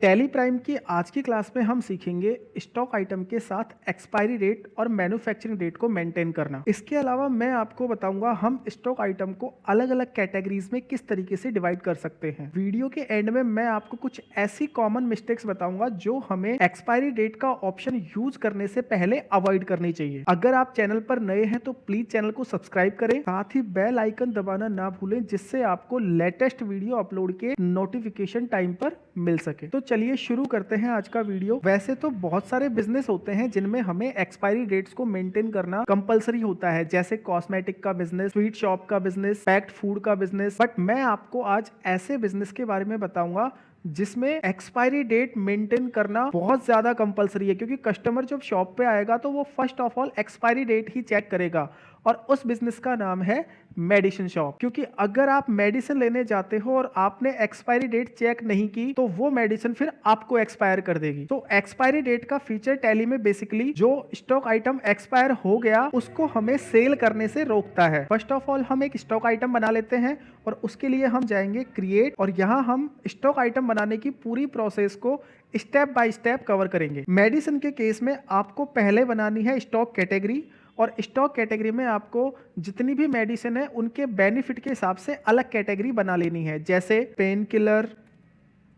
Tally prime की आज की क्लास में हम सीखेंगे स्टॉक आइटम के साथ एक्सपायरी डेट और मैन्युफैक्चरिंग डेट को मेंटेन करना। इसके अलावा मैं आपको बताऊंगा हम स्टॉक आइटम को अलग अलग कैटेगरीज में किस तरीके से डिवाइड कर सकते हैं। वीडियो के एंड में मैं आपको कुछ ऐसी कॉमन मिस्टेक्स बताऊंगा जो हमें एक्सपायरी डेट का ऑप्शन यूज करने से पहले अवॉइड करनी चाहिए। अगर आप चैनल पर नए हैं तो प्लीज चैनल को सब्सक्राइब करें, साथ ही बेल आइकन दबाना ना भूलें जिससे आपको लेटेस्ट वीडियो अपलोड के नोटिफिकेशन टाइम पर मिल सके। तो चलिए शुरू करते हैं आज का वीडियो। वैसे तो बहुत सारे बिजनेस होते हैं जिनमें हमें एक्सपायरी डेट्स को मेंटेन करना कंपलसरी होता है, जैसे कॉस्मेटिक का बिजनेस, स्वीट शॉप का बिजनेस, पैक्ड फूड का बिजनेस। बट मैं आपको आज ऐसे बिजनेस के बारे में बताऊंगा जिसमें एक्सपायरी डेट मेंटेन करना बहुत ज्यादा कंपलसरी है, क्योंकि कस्टमर जब शॉप पे आएगा तो वो first of all expiry date ही चेक करेगा। और उस बिजनेस का नाम है मेडिसिन शॉप। क्योंकि अगर आप मेडिसिन लेने जाते हो और आपने एक्सपायरी डेट चेक नहीं की तो वो मेडिसिन फिर आपको एक्सपायर कर देगी। तो एक्सपायरी डेट का फीचर टैली में बेसिकली जो स्टॉक आइटम एक्सपायर हो गया उसको हमें सेल करने से रोकता है। फर्स्ट ऑफ ऑल हम एक स्टॉक आइटम बना लेते हैं और उसके लिए हम जाएंगे क्रिएट, और यहाँ हम स्टॉक आइटम बनाने की पूरी प्रोसेस को स्टेप बाय स्टेप कवर करेंगे। मेडिसिन के केस में आपको पहले बनानी है स्टॉक कैटेगरी, और स्टॉक कैटेगरी में आपको जितनी भी मेडिसिन है उनके बेनिफिट के हिसाब से अलग कैटेगरी बना लेनी है। जैसे पेन किलर,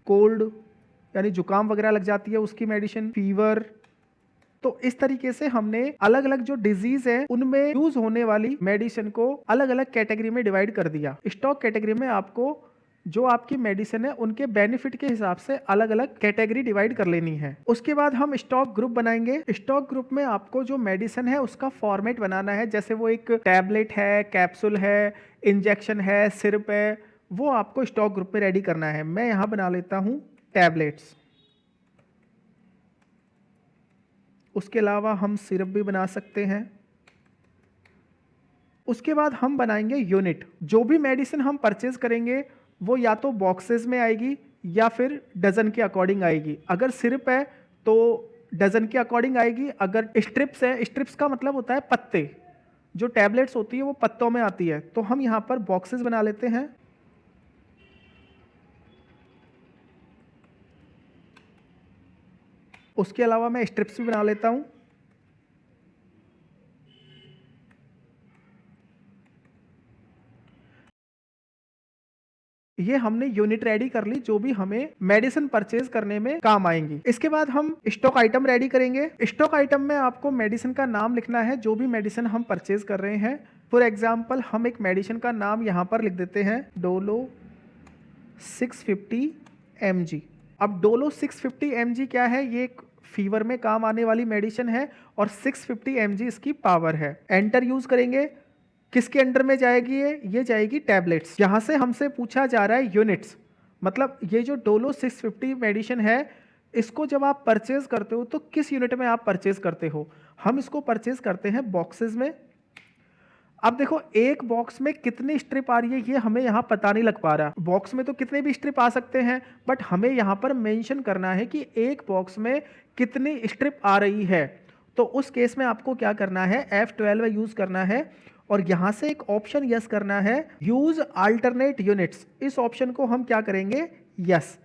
कोल्ड यानी जुकाम वगैरह लग जाती है उसकी मेडिसिन, फीवर। तो इस तरीके से हमने अलग अलग जो डिजीज है उनमें यूज होने वाली मेडिसिन को अलग अलग कैटेगरी में डिवाइड कर दिया। स्टॉक कैटेगरी में आपको जो आपकी मेडिसिन है उनके बेनिफिट के हिसाब से अलग अलग कैटेगरी डिवाइड कर लेनी है। उसके बाद हम स्टॉक ग्रुप बनाएंगे। स्टॉक ग्रुप में आपको जो मेडिसिन है उसका फॉर्मेट बनाना है, जैसे वो एक टैबलेट है, कैप्सूल है, इंजेक्शन है, सिरप है, वो आपको स्टॉक ग्रुप में रेडी करना है। मैं यहां बना लेता हूं टैबलेट्स। उसके अलावा हम सिरप भी बना सकते हैं। उसके बाद हम बनाएंगे यूनिट। जो भी मेडिसिन हम परचेज करेंगे वो या तो बॉक्सेस में आएगी या फिर डजन के अकॉर्डिंग आएगी। अगर सिरप है तो डजन के अकॉर्डिंग आएगी। अगर स्ट्रिप्स है, स्ट्रिप्स का मतलब होता है पत्ते, जो टैबलेट्स होती है वो पत्तों में आती है, तो हम यहाँ पर बॉक्सेस बना लेते हैं। उसके अलावा मैं स्ट्रिप्स भी बना लेता हूँ। ये हमने यूनिट रेडी कर ली जो भी हमें मेडिसिन परचेज करने में काम आएंगी। इसके बाद हम स्टॉक आइटम रेडी करेंगे। स्टॉक आइटम में आपको मेडिसिन का नाम लिखना है जो भी मेडिसिन हम परचेज कर रहे हैं। फॉर एग्जांपल हम एक मेडिसिन का नाम यहाँ पर लिख देते हैं डोलो 650 mg। अब डोलो 650 mg क्या है? ये एक फीवर में काम आने वाली मेडिसिन है और 650 mg इसकी पावर है। एंटर यूज करेंगे। किसके अंडर में जाएगी ये जाएगी टैबलेट्स। यहां से हमसे पूछा जा रहा है यूनिट्स, मतलब ये जो डोलो 650 मेडिसिन है इसको जब आप परचेज करते हो तो किस यूनिट में आप परचेज करते हो? हम इसको परचेज करते हैं बॉक्सेस में। अब देखो एक बॉक्स में कितनी स्ट्रिप आ रही है ये हमें यहाँ पता नहीं लग पा रहा। बॉक्स में तो कितने भी स्ट्रिप आ सकते हैं, बट हमें यहाँ पर मेंशन करना है कि एक बॉक्स में कितनी स्ट्रिप आ रही है। तो उस केस में आपको क्या करना है, F12 यूज करना है और यहां से एक ऑप्शन यस करना है, यूज अल्टरनेट यूनिट्स। इस ऑप्शन को हम क्या करेंगे, यस।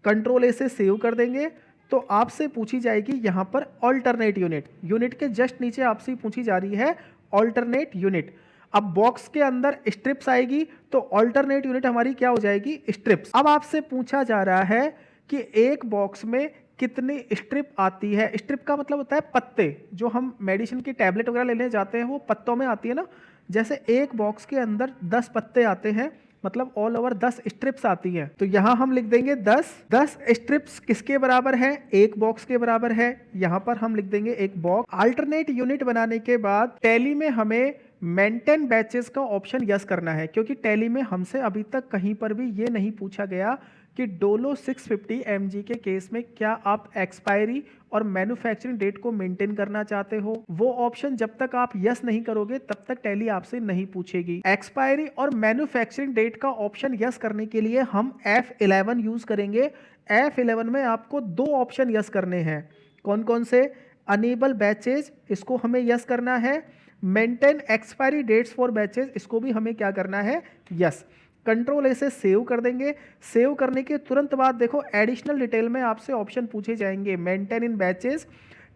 कंट्रोल ए से सेव कर देंगे। तो आपसे पूछी जाएगी यहां पर अल्टरनेट यूनिट। यूनिट के जस्ट नीचे आपसे पूछी जा रही है अल्टरनेट यूनिट। अब बॉक्स के अंदर स्ट्रिप्स आएगी तो अल्टरनेट यूनिट हमारी क्या हो जाएगी, स्ट्रिप्स। अब आपसे पूछा जा रहा है कि एक बॉक्स में कितनी स्ट्रिप आती है। स्ट्रिप का मतलब होता है पत्ते, जो हम मेडिसिन की टैबलेट वगैरह लेने जाते हैं वो पत्तों में आती है ना। जैसे एक बॉक्स के अंदर 10 पत्ते आते हैं, मतलब ऑल ओवर 10 स्ट्रिप्स आती हैं। तो यहां हम लिख देंगे 10। 10 स्ट्रिप्स किसके बराबर है, एक बॉक्स के बराबर है। यहां पर हम लिख देंगे एक बॉक्स। अल्टरनेट यूनिट बनाने के बाद टैली में हमें मेंटेन बैचेस का ऑप्शन यस करना है, क्योंकि टैली में हमसे अभी तक कहीं पर भी ये नहीं पूछा गया कि डोलो 650 mg के केस में क्या आप एक्सपायरी और मैन्युफैक्चरिंग डेट को मेंटेन करना चाहते हो। वो ऑप्शन जब तक आप यस नहीं करोगे तब तक टैली आपसे नहीं पूछेगी। एक्सपायरी और मैन्युफैक्चरिंग डेट का ऑप्शन यस करने के लिए हम F11 यूज करेंगे। F11 में आपको दो ऑप्शन यस करने हैं। कौन कौन से? अनेबल बैचेज, इसको हमें यस करना है। Maintain expiry dates for batches, इसको भी हमें क्या करना है, यस। कंट्रोल ए से सेव कर देंगे। सेव करने के तुरंत बाद देखो एडिशनल डिटेल में आपसे ऑप्शन पूछे जाएंगे, maintain in batches,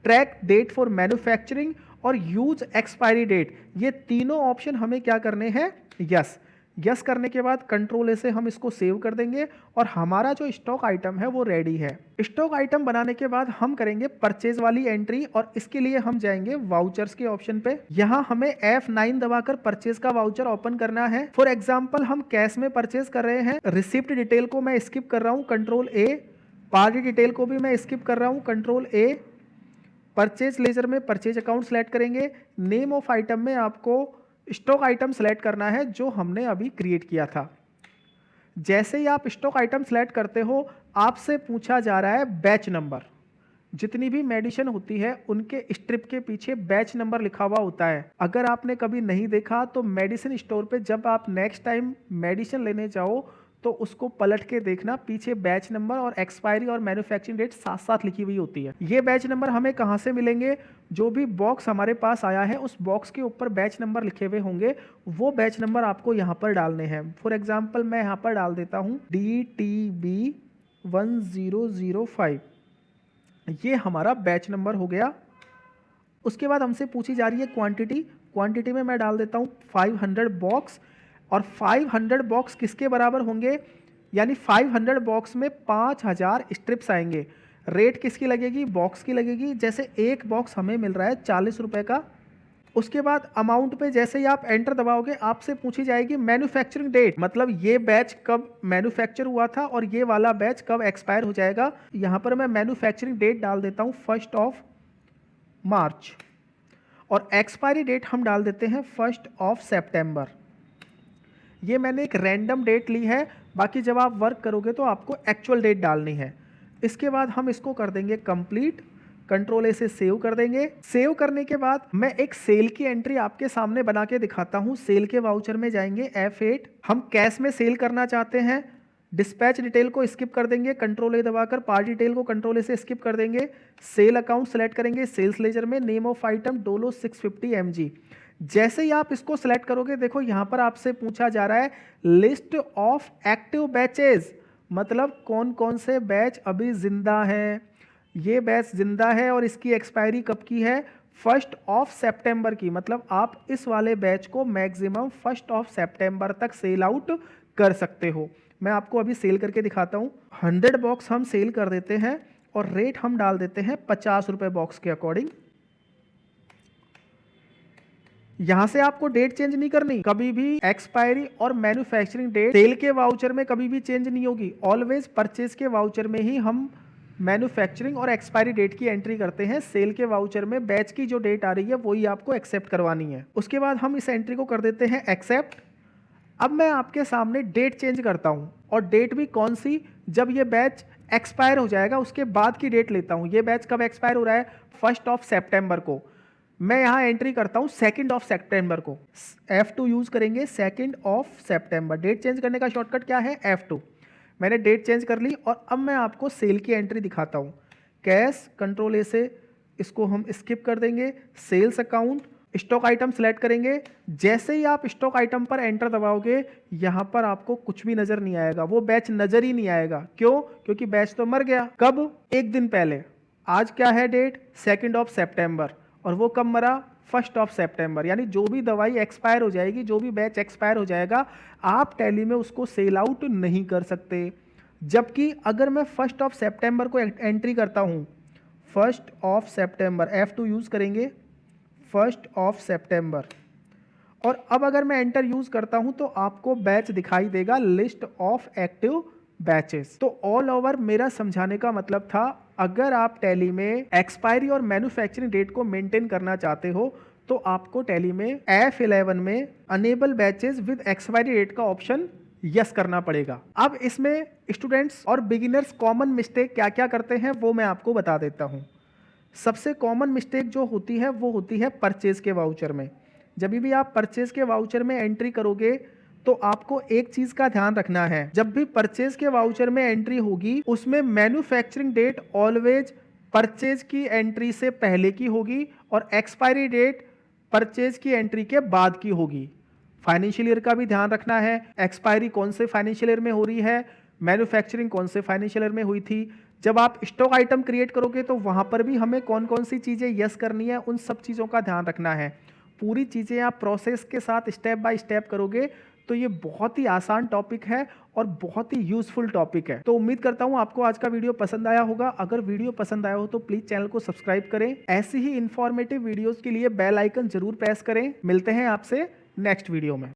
track date for manufacturing और यूज एक्सपायरी डेट। ये तीनों ऑप्शन हमें क्या करने हैं, यस। यस करने के बाद कंट्रोल ए से हम इसको सेव कर देंगे और हमारा जो स्टॉक आइटम है वो रेडी है। स्टॉक आइटम बनाने के बाद हम करेंगे परचेज वाली एंट्री और इसके लिए हम जाएंगे वाउचर्स के ऑप्शन पे। यहाँ हमें F9 दबाकर परचेज का वाउचर ओपन करना है। फॉर एग्जाम्पल हम कैश में परचेज कर रहे हैं, रिसिप्ट डिटेल को मैं स्किप कर रहा हूँ, कंट्रोल ए। पार्टी डिटेल को भी मैं स्किप कर रहा हूँ, कंट्रोल ए। परचेज लेजर में परचेज अकाउंट सेलेक्ट करेंगे। नेम ऑफ आइटम में आपको स्टॉक आइटम सेलेक्ट करना है जो हमने अभी क्रिएट किया था। जैसे ही आप स्टॉक आइटम सेलेक्ट करते हो आपसे पूछा जा रहा है बैच नंबर। जितनी भी मेडिसिन होती है उनके स्ट्रिप के पीछे बैच नंबर लिखा हुआ होता है। अगर आपने कभी नहीं देखा तो मेडिसिन स्टोर पे जब आप नेक्स्ट टाइम मेडिसिन लेने जाओ तो उसको पलट के देखना, पीछे बैच नंबर और एक्सपायरी और मैन्युफैक्चरिंग डेट साथ साथ लिखी हुई होती है। ये बैच नंबर हमें कहाँ से मिलेंगे, जो भी बॉक्स हमारे पास आया है उस बॉक्स के ऊपर बैच नंबर लिखे हुए होंगे, वो बैच नंबर आपको यहाँ पर डालने हैं। फॉर एग्जाम्पल मैं यहाँ पर डाल देता हूँ DTB 1005, ये हमारा बैच नंबर हो गया। उसके बाद हमसे पूछी जा रही है क्वांटिटी। क्वांटिटी में मैं डाल देता हूँ 500 बॉक्स और 500 बॉक्स किसके बराबर होंगे, यानी 500 बॉक्स में 5000 स्ट्रिप्स आएंगे। रेट किसकी लगेगी, बॉक्स की लगेगी। जैसे एक बॉक्स हमें मिल रहा है 40 रुपये का। उसके बाद अमाउंट पे जैसे ही आप एंटर दबाओगे आपसे पूछी जाएगी मैन्युफैक्चरिंग डेट, मतलब ये बैच कब मैन्युफैक्चर हुआ था और ये वाला बैच कब एक्सपायर हो जाएगा। यहाँ पर मैं मैन्युफैक्चरिंग डेट डाल देता हूँ 1 मार्च और एक्सपायरी डेट हम डाल देते हैं 1 सितंबर। ये मैंने एक रैंडम डेट ली है, बाकी जब आप वर्क करोगे तो आपको एक्चुअल डेट डालनी है। इसके बाद हम इसको कर देंगे कंप्लीट, कंट्रोल ए से सेव कर देंगे। सेव करने के बाद मैं एक सेल की एंट्री आपके सामने बना के दिखाता हूँ। सेल के वाउचर में जाएंगे F8, हम कैश में सेल करना चाहते हैं। डिस्पैच डिटेल को स्किप कर देंगे, कंट्रोल ए दबाकर। पार्टी डिटेल को कंट्रोल ए से स्किप कर देंगे। सेल अकाउंट सेलेक्ट करेंगे। सेल्स लेजर में name of item Dolo 650 mg। जैसे ही आप इसको सेलेक्ट करोगे देखो यहाँ पर आपसे पूछा जा रहा है लिस्ट ऑफ एक्टिव बैचेस, मतलब कौन कौन से बैच अभी जिंदा हैं। ये बैच जिंदा है और इसकी एक्सपायरी कब की है, 1 सितंबर की, मतलब आप इस वाले बैच को मैक्सिमम 1 सितंबर तक सेल आउट कर सकते हो। मैं आपको अभी सेल करके दिखाता हूँ। 100 बॉक्स हम सेल कर देते हैं और रेट हम डाल देते हैं 50 रुपये बॉक्स के अकॉर्डिंग। यहां से आपको डेट चेंज नहीं करनी, कभी भी एक्सपायरी और मैन्युफैक्चरिंग डेट सेल के वाउचर में कभी भी चेंज नहीं होगी। ऑलवेज परचेज के वाउचर में ही हम मैन्युफैक्चरिंग और एक्सपायरी डेट की एंट्री करते हैं। सेल के वाउचर में बैच की जो डेट आ रही है वही आपको एक्सेप्ट करवानी है। उसके बाद हम इस एंट्री को कर देते हैं एक्सेप्ट। अब मैं आपके सामने डेट चेंज करता हूं और डेट भी कौन सी, जब ये बैच एक्सपायर हो जाएगा उसके बाद की डेट लेता हूं। ये बैच कब एक्सपायर हो रहा है, 1 सितंबर को। मैं यहाँ एंट्री करता हूँ 2 सितंबर को। F2 यूज करेंगे, 2 सितंबर। डेट चेंज करने का शॉर्टकट क्या है, F2। मैंने डेट चेंज कर ली और अब मैं आपको सेल की एंट्री दिखाता हूँ। कैश, कंट्रोल ए से इसको हम स्किप कर देंगे। Sales account, stock item select करेंगे। जैसे ही आप स्टॉक आइटम पर एंटर दबाओगे यहाँ पर आपको कुछ भी नजर नहीं आएगा, वो बैच नजर ही नहीं आएगा। क्यों, क्योंकि बैच तो मर गया। कब, एक दिन पहले। आज क्या है डेट, 2 सितंबर, और वो कब मरा, 1 सितंबर। यानी जो भी दवाई एक्सपायर हो जाएगी, जो भी बैच एक्सपायर हो जाएगा, आप टैली में उसको सेल आउट नहीं कर सकते। जबकि अगर मैं 1 सितंबर को एंट्री करता हूँ, 1 सितंबर, F2 यूज करेंगे, 1 सितंबर, और अब अगर मैं एंटर यूज करता हूं तो आपको बैच दिखाई देगा, लिस्ट ऑफ एक्टिव बैचेस। तो ऑल ओवर मेरा समझाने का मतलब था, अगर आप टैली में एक्सपायरी और मैन्युफैक्चरिंग डेट को मेंटेन करना चाहते हो तो आपको टैली में F11 में enable batches with expiry date का ऑप्शन यस करना पड़ेगा। अब इसमें स्टूडेंट्स और बिगिनर्स कॉमन मिस्टेक क्या क्या करते हैं वो मैं आपको बता देता हूं। सबसे कॉमन मिस्टेक जो होती है वो होती है परचेज के वाउचर में। जब भी आप परचेज के वाउचर में एंट्री करोगे तो आपको एक चीज का ध्यान रखना है, जब भी परचेज के वाउचर में एंट्री होगी उसमें मैन्युफैक्चरिंग डेट ऑलवेज परचेज की एंट्री से पहले की होगी और एक्सपायरी डेट परचेज की एंट्री के बाद की होगी। फाइनेंशियल ईयर का भी ध्यान रखना है, एक्सपायरी कौन से फाइनेंशियल ईयर में हो रही है, मैन्युफैक्चरिंग कौन से फाइनेंशियल ईयर में हुई थी। जब आप स्टॉक आइटम क्रिएट करोगे तो वहां पर भी हमें कौन कौन सी चीजें यस करनी है, उन सब चीजों का ध्यान रखना है। पूरी चीजें आप प्रोसेस के साथ स्टेप बाय स्टेप करोगे तो ये बहुत ही आसान टॉपिक है और बहुत ही यूजफुल टॉपिक है। तो उम्मीद करता हूं आपको आज का वीडियो पसंद आया होगा। अगर वीडियो पसंद आया हो तो प्लीज चैनल को सब्सक्राइब करें। ऐसी ही इंफॉर्मेटिव वीडियोस के लिए बेल आइकन जरूर प्रेस करें। मिलते हैं आपसे नेक्स्ट वीडियो में।